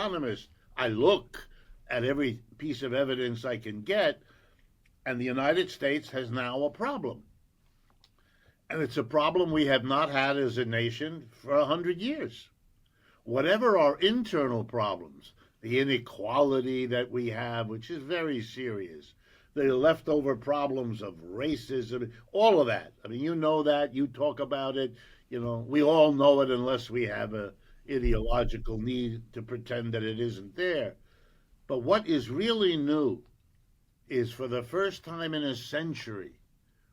economist. I look at every piece of evidence I can get, and the United States has now a problem. And it's a problem we have not had as a nation for 100 years. Whatever our internal problems, the inequality that we have, which is very serious, the leftover problems of racism, all of that. I mean, you know that, you talk about it, we all know it unless we have a ideological need to pretend that it isn't there. But what is really new is for the first time in a century,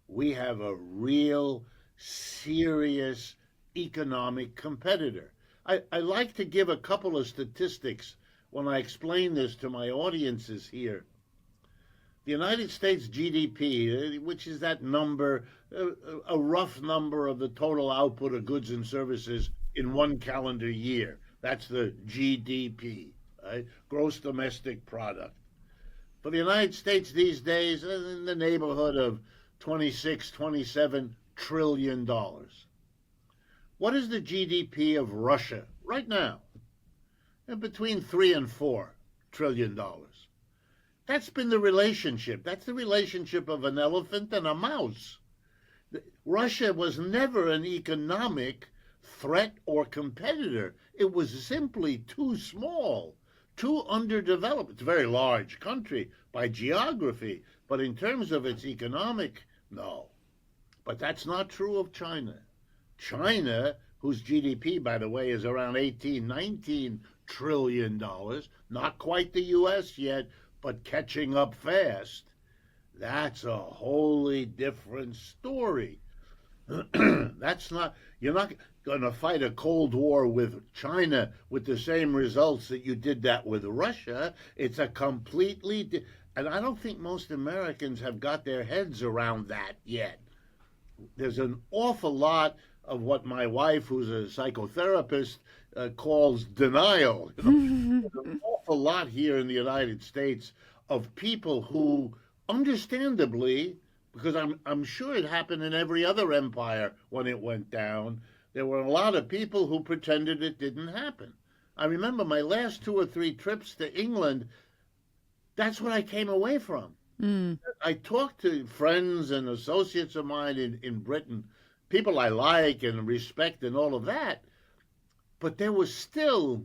we have a real serious economic competitor. I like to give a couple of statistics when I explain this to my audiences here. The United States GDP, which is that number, a rough number of the total output of goods and services in one calendar year. That's the GDP, right? Gross domestic product. For the United States these days, in the neighborhood of 26, 27 trillion dollars. What is the GDP of Russia right now? Between 3 and 4 trillion dollars. That's been the relationship. That's the relationship of an elephant and a mouse. Russia was never an economic threat or competitor. It was simply too small, too underdeveloped. It's a very large country by geography, but in terms of its economic, no. But that's not true of China. China, whose GDP, by the way, is around 18, 19 trillion dollars, not quite the US yet, but catching up fast. That's a wholly different story. That's not, you're not going to fight a Cold War with China with the same results that you did that with Russia. It's a completely, and I don't think most Americans have got their heads around that yet. There's an awful lot of what my wife, who's a psychotherapist, calls denial. There's an awful lot here in the United States of people who, understandably, because I'm sure it happened in every other empire when it went down, there were a lot of people who pretended it didn't happen. I remember my last 2 or 3 trips to England, that's what I came away from. I talked to friends and associates of mine in Britain, people I like and respect and all of that, but there was still,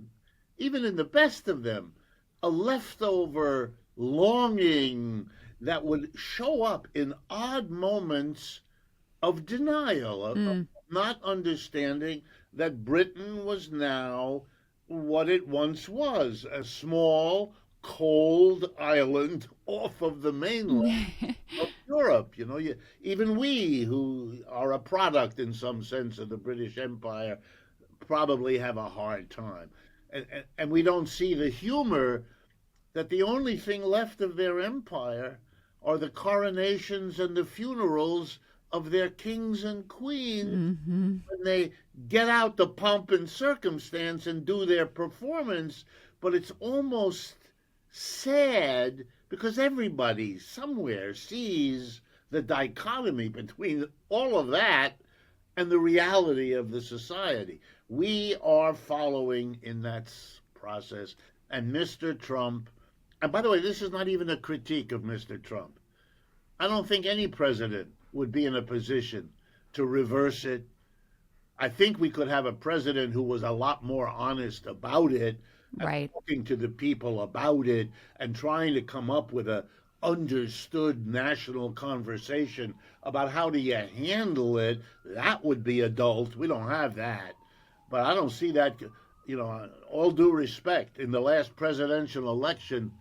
even in the best of them, a leftover longing that would show up in odd moments of denial, of not understanding that Britain was now what it once was, a small, cold island off of the mainland of Europe. Even we, who are a product in some sense of the British Empire, probably have a hard time. And we don't see the humor that the only thing left of their empire are the coronations and the funerals of their kings and queens when they get out the pomp and circumstance and do their performance. But it's almost sad because everybody somewhere sees the dichotomy between all of that and the reality of the society. We are following in that process. And Mr. Trump, and by the way, this is not even a critique of Mr. Trump. I don't think any president would be in a position to reverse it. I think we could have a president who was a lot more honest about it, Right. talking to the people about it and trying to come up with a understood national conversation about how do you handle it. That would be adult. We don't have that. But I don't see that, all due respect, in the last presidential election,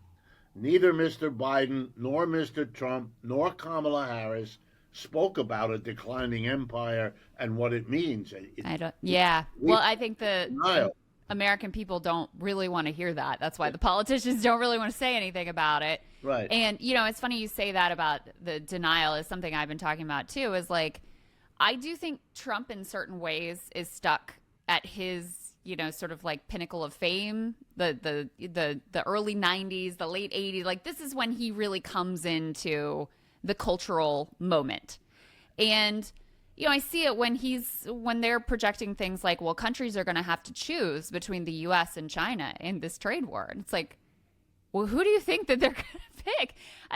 neither Mr. Biden nor Mr. Trump nor Kamala Harris spoke about a declining empire and what it means. I don't. Yeah. Well, I think the Denial. American people don't really want to hear that. That's why the politicians don't really want to say anything about it. Right. And, it's funny you say that about the denial is something I've been talking about too, is like, I do think Trump in certain ways is stuck at his, sort of like pinnacle of fame, the early 90s, the late 80s. Like this is when he really comes into the cultural moment. And, I see it when they're projecting things like, well, countries are going to have to choose between the US and China in this trade war. And it's like, well, who do you think that they're going to pick?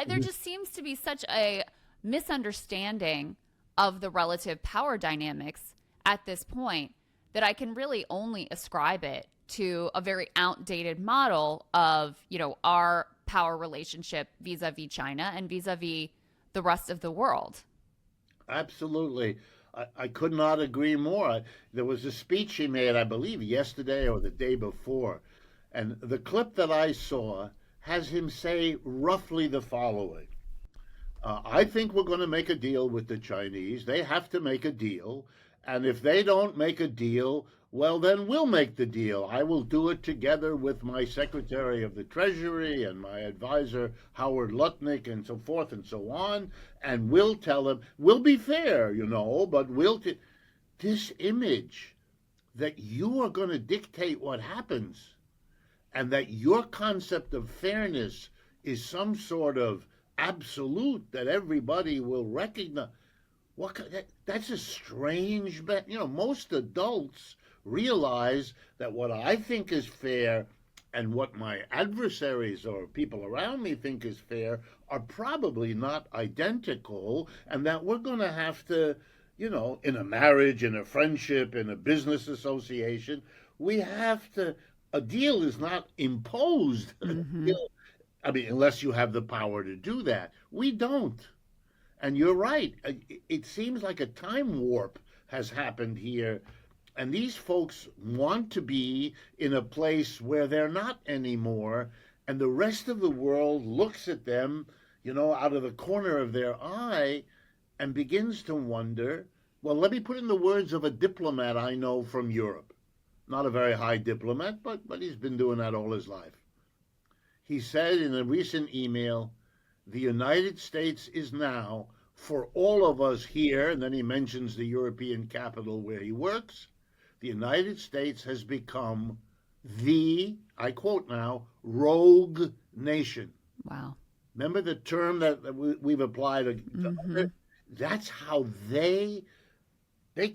There just seems to be such a misunderstanding of the relative power dynamics at this point that I can really only ascribe it to a very outdated model of, our power relationship vis-a-vis China and vis-a-vis the rest of the world. Absolutely. I could not agree more. There was a speech he made, I believe, yesterday or the day before, and the clip that I saw has him say roughly the following. I think we're going to make a deal with the Chinese. They have to make a deal. And if they don't make a deal, well, then we'll make the deal. I will do it together with my Secretary of the Treasury and my advisor, Howard Lutnick, and so forth and so on. And we'll tell them, we'll be fair, but this image that you are going to dictate what happens and that your concept of fairness is some sort of absolute that everybody will recognize. That's a strange bet. Most adults realize that what I think is fair and what my adversaries or people around me think is fair are probably not identical, and that we're going to have to, in a marriage, in a friendship, in a business association, we have to. A deal is not imposed. Mm-hmm. I mean, unless you have the power to do that. We don't. And you're right. It seems like a time warp has happened here. And these folks want to be in a place where they're not anymore. And the rest of the world looks at them, out of the corner of their eye and begins to wonder. Well, let me put in the words of a diplomat I know from Europe. Not a very high diplomat, but he's been doing that all his life. He said in a recent email, the United States is now, for all of us here, and then he mentions the European capital where he works, the United States has become the, I quote now, rogue nation. Wow. Remember the term that we've applied? Mm-hmm. That's how they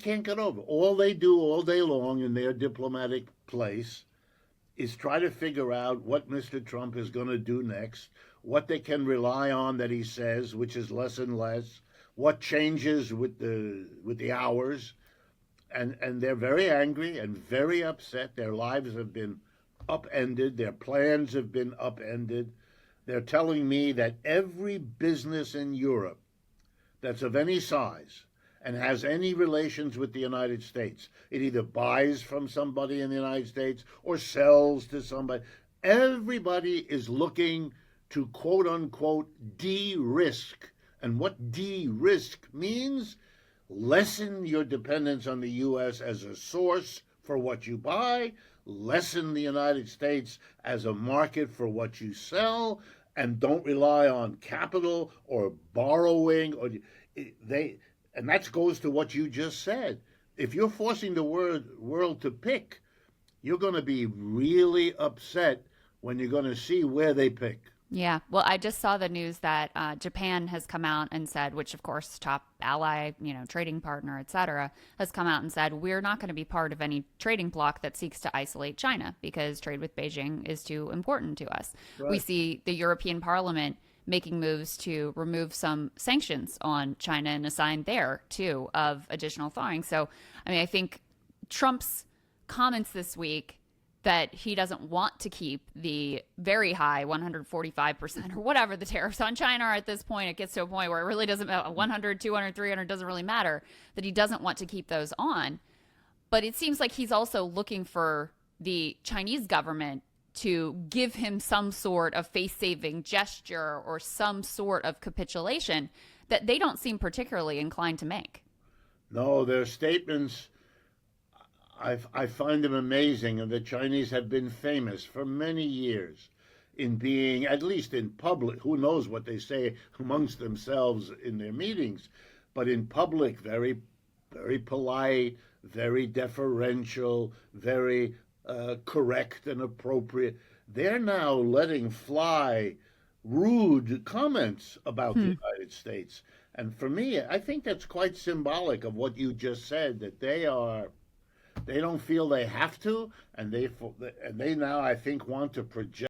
can't get over. All they do all day long in their diplomatic place is try to figure out what Mr. Trump is going to do next, what they can rely on that he says, which is less and less, what changes with the hours, and they're very angry and very upset. Their lives have been upended. Their plans have been upended. They're telling me that every business in Europe that's of any size and has any relations with the United States, it either buys from somebody in the United States or sells to somebody. Everybody is looking to quote unquote de-risk. And what de-risk means? Lessen your dependence on the U.S. as a source for what you buy, lessen the United States as a market for what you sell, and don't rely on capital or borrowing. And that goes to what you just said. If you're forcing the world to pick, you're going to be really upset when you're going to see where they pick. Yeah. Well, I just saw the news that Japan has come out and said, which of course, top ally, trading partner, et cetera, has come out and said, we're not going to be part of any trading bloc that seeks to isolate China because trade with Beijing is too important to us. Right. We see the European Parliament making moves to remove some sanctions on China and assign there, too, of additional thawing. So, I think Trump's comments this week that he doesn't want to keep the very high 145% or whatever the tariffs on China are at this point. It gets to a point where it really doesn't matter. 100, 200, 300 doesn't really matter, that he doesn't want to keep those on. But it seems like he's also looking for the Chinese government to give him some sort of face-saving gesture or some sort of capitulation that they don't seem particularly inclined to make. No, their statements, I find them amazing, and the Chinese have been famous for many years in being, at least in public, who knows what they say amongst themselves in their meetings, but in public, very, very polite, very deferential, very correct and appropriate. They're now letting fly rude comments about the United States. And for me, I think that's quite symbolic of what you just said, that they don't feel they have to, and they now, I think, want to project